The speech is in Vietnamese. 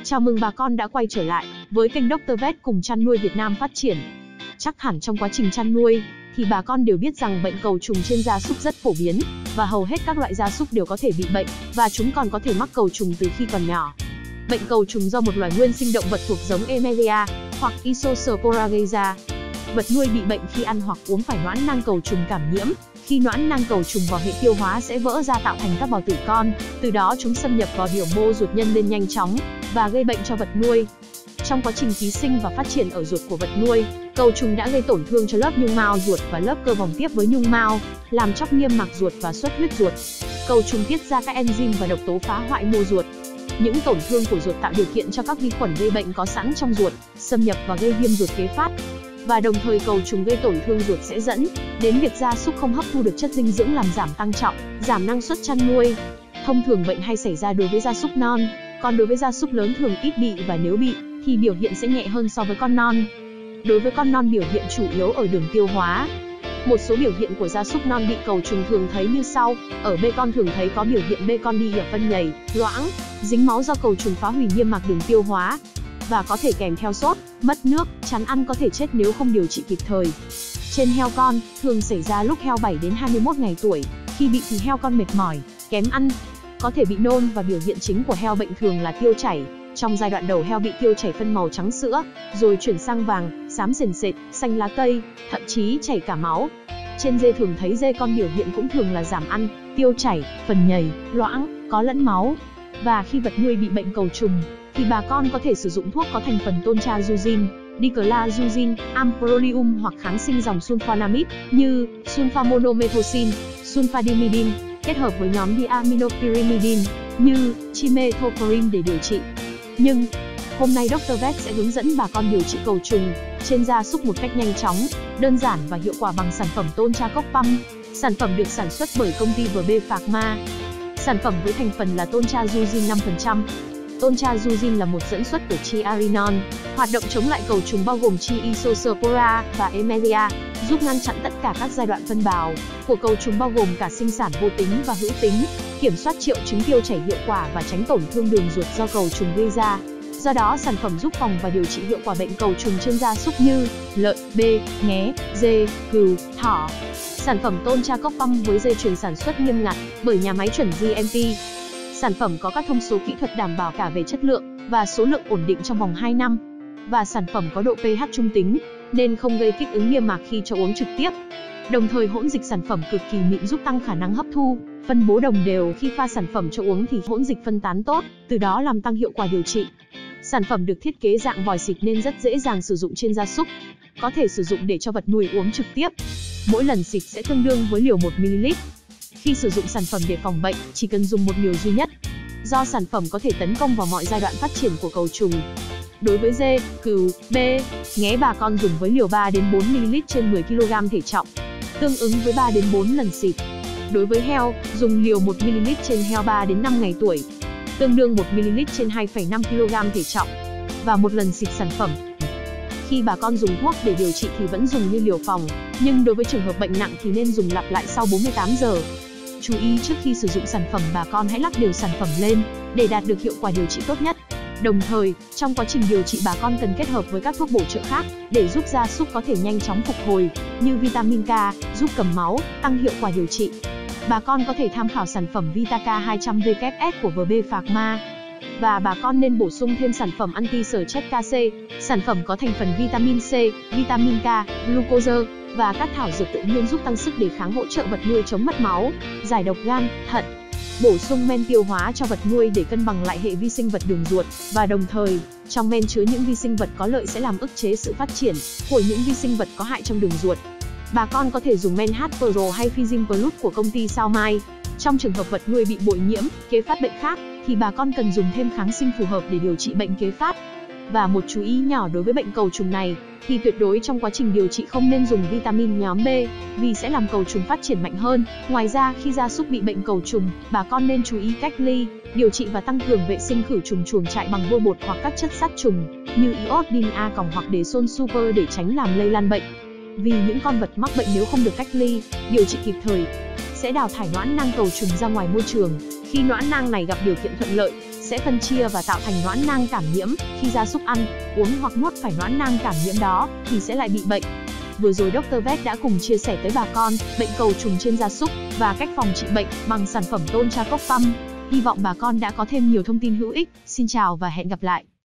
Chào mừng bà con đã quay trở lại với kênh Dr. Vet cùng chăn nuôi Việt Nam phát triển. Chắc hẳn trong quá trình chăn nuôi thì bà con đều biết rằng bệnh cầu trùng trên gia súc rất phổ biến và hầu hết các loại gia súc đều có thể bị bệnh và chúng còn có thể mắc cầu trùng từ khi còn nhỏ. Bệnh cầu trùng do một loài nguyên sinh động vật thuộc giống Emelia hoặc Isospora gây ra. Vật nuôi bị bệnh khi ăn hoặc uống phải noãn nang cầu trùng cảm nhiễm. Khi noãn nang cầu trùng vào hệ tiêu hóa sẽ vỡ ra tạo thành các bào tử con, từ đó chúng xâm nhập vào biểu mô ruột nhân lên nhanh chóng và gây bệnh cho vật nuôi. Trong quá trình ký sinh và phát triển ở ruột của vật nuôi, cầu trùng đã gây tổn thương cho lớp nhung mao ruột và lớp cơ vòng tiếp với nhung mao, làm chóc niêm mạc ruột và xuất huyết ruột. Cầu trùng tiết ra các enzyme và độc tố phá hoại mô ruột. Những tổn thương của ruột tạo điều kiện cho các vi khuẩn gây bệnh có sẵn trong ruột xâm nhập và gây viêm ruột kế phát. Và đồng thời cầu trùng gây tổn thương ruột sẽ dẫn đến việc gia súc không hấp thu được chất dinh dưỡng làm giảm tăng trọng, giảm năng suất chăn nuôi. Thông thường bệnh hay xảy ra đối với gia súc non, còn đối với gia súc lớn thường ít bị và nếu bị thì biểu hiện sẽ nhẹ hơn so với con non. Đối với con non biểu hiện chủ yếu ở đường tiêu hóa. Một số biểu hiện của gia súc non bị cầu trùng thường thấy như sau. Ở bê con thường thấy có biểu hiện bê con đi ỉa phân nhầy, loãng, dính máu do cầu trùng phá hủy niêm mạc đường tiêu hóa và có thể kèm theo sốt, mất nước, chán ăn, có thể chết nếu không điều trị kịp thời. Trên heo con, thường xảy ra lúc heo 7 đến 21 ngày tuổi, khi bị thì heo con mệt mỏi, kém ăn, có thể bị nôn và biểu hiện chính của heo bệnh thường là tiêu chảy. Trong giai đoạn đầu heo bị tiêu chảy phân màu trắng sữa, rồi chuyển sang vàng, xám sền sệt, xanh lá cây, thậm chí chảy cả máu. Trên dê thường thấy dê con biểu hiện cũng thường là giảm ăn, tiêu chảy, phần nhầy, loãng, có lẫn máu. Và khi vật nuôi bị bệnh cầu trùng, thì bà con có thể sử dụng thuốc có thành phần tontrajuzin, diclajuzin, amprolium hoặc kháng sinh dòng sulfonamide như sulfamonomethocin, sulfadimidin, kết hợp với nhóm diaminopyrimidine như trimethoprim để điều trị. Nhưng hôm nay Dr. Vet sẽ hướng dẫn bà con điều trị cầu trùng trên gia súc một cách nhanh chóng, đơn giản và hiệu quả bằng sản phẩm Tontracopam. Sản phẩm được sản xuất bởi công ty VB Pharma. Sản phẩm với thành phần là tontrajuzin 5%. Tontrajuzin là một dẫn xuất của triarinol, hoạt động chống lại cầu trùng bao gồm tri Isospora và Emelia, giúp ngăn chặn tất cả các giai đoạn phân bào của cầu trùng bao gồm cả sinh sản vô tính và hữu tính, kiểm soát triệu chứng tiêu chảy hiệu quả và tránh tổn thương đường ruột do cầu trùng gây ra. Do đó, sản phẩm giúp phòng và điều trị hiệu quả bệnh cầu trùng trên gia súc như lợn, bê, nghé, dê, cừu, thỏ. Sản phẩm Tontracopam với dây chuyền sản xuất nghiêm ngặt bởi nhà máy chuẩn GMP. Sản phẩm có các thông số kỹ thuật đảm bảo cả về chất lượng và số lượng ổn định trong vòng 2 năm. Và sản phẩm có độ pH trung tính, nên không gây kích ứng niêm mạc khi cho uống trực tiếp. Đồng thời hỗn dịch sản phẩm cực kỳ mịn giúp tăng khả năng hấp thu, phân bố đồng đều. Khi pha sản phẩm cho uống thì hỗn dịch phân tán tốt, từ đó làm tăng hiệu quả điều trị. Sản phẩm được thiết kế dạng vòi xịt nên rất dễ dàng sử dụng trên gia súc. Có thể sử dụng để cho vật nuôi uống trực tiếp. Mỗi lần xịt sẽ tương đương với liều 1ml. Khi sử dụng sản phẩm để phòng bệnh, chỉ cần dùng một liều duy nhất. Do sản phẩm có thể tấn công vào mọi giai đoạn phát triển của cầu trùng. Đối với dê, cừu, bê, nghé bà con dùng với liều 3 đến 4ml trên 10 kg thể trọng, tương ứng với 3 đến 4 lần xịt. Đối với heo, dùng liều 1ml trên heo 3 đến 5 ngày tuổi, tương đương 1ml trên 2,5 kg thể trọng và một lần xịt sản phẩm. Khi bà con dùng thuốc để điều trị thì vẫn dùng như liều phòng, nhưng đối với trường hợp bệnh nặng thì nên dùng lặp lại sau 48 giờ. Chú ý trước khi sử dụng sản phẩm bà con hãy lắc đều sản phẩm lên để đạt được hiệu quả điều trị tốt nhất. Đồng thời, trong quá trình điều trị bà con cần kết hợp với các thuốc bổ trợ khác để giúp gia súc có thể nhanh chóng phục hồi, như vitamin K, giúp cầm máu, tăng hiệu quả điều trị. Bà con có thể tham khảo sản phẩm Vitaca 200WS của VB Pharma. Và bà con nên bổ sung thêm sản phẩm anti-sở chết KC. Sản phẩm có thành phần vitamin C, vitamin K, glucose và các thảo dược tự nhiên giúp tăng sức đề kháng, hỗ trợ vật nuôi chống mất máu, giải độc gan, thận. Bổ sung men tiêu hóa cho vật nuôi để cân bằng lại hệ vi sinh vật đường ruột, và đồng thời, trong men chứa những vi sinh vật có lợi sẽ làm ức chế sự phát triển của những vi sinh vật có hại trong đường ruột. Bà con có thể dùng men H Pro hay Physin Plus của công ty Sao Mai. Trong trường hợp vật nuôi bị bội nhiễm, kế phát bệnh khác, thì bà con cần dùng thêm kháng sinh phù hợp để điều trị bệnh kế phát. Và một chú ý nhỏ đối với bệnh cầu trùng này, thì tuyệt đối trong quá trình điều trị không nên dùng vitamin nhóm B, vì sẽ làm cầu trùng phát triển mạnh hơn. Ngoài ra, khi gia súc bị bệnh cầu trùng, bà con nên chú ý cách ly, điều trị và tăng cường vệ sinh khử trùng chuồng trại bằng vôi bột hoặc các chất sát trùng, như iodine A+ hoặc Deson Super để tránh làm lây lan bệnh. Vì những con vật mắc bệnh nếu không được cách ly, điều trị kịp thời, sẽ đào thải noãn nang cầu trùng ra ngoài môi trường. Khi noãn nang này gặp điều kiện thuận lợi, sẽ phân chia và tạo thành noãn nang cảm nhiễm. Khi gia súc ăn, uống hoặc nuốt phải noãn nang cảm nhiễm đó thì sẽ lại bị bệnh. Vừa rồi Dr. Vet đã cùng chia sẻ tới bà con bệnh cầu trùng trên gia súc và cách phòng trị bệnh bằng sản phẩm Tôn Tra Cốc Păm. Hy vọng bà con đã có thêm nhiều thông tin hữu ích. Xin chào và hẹn gặp lại.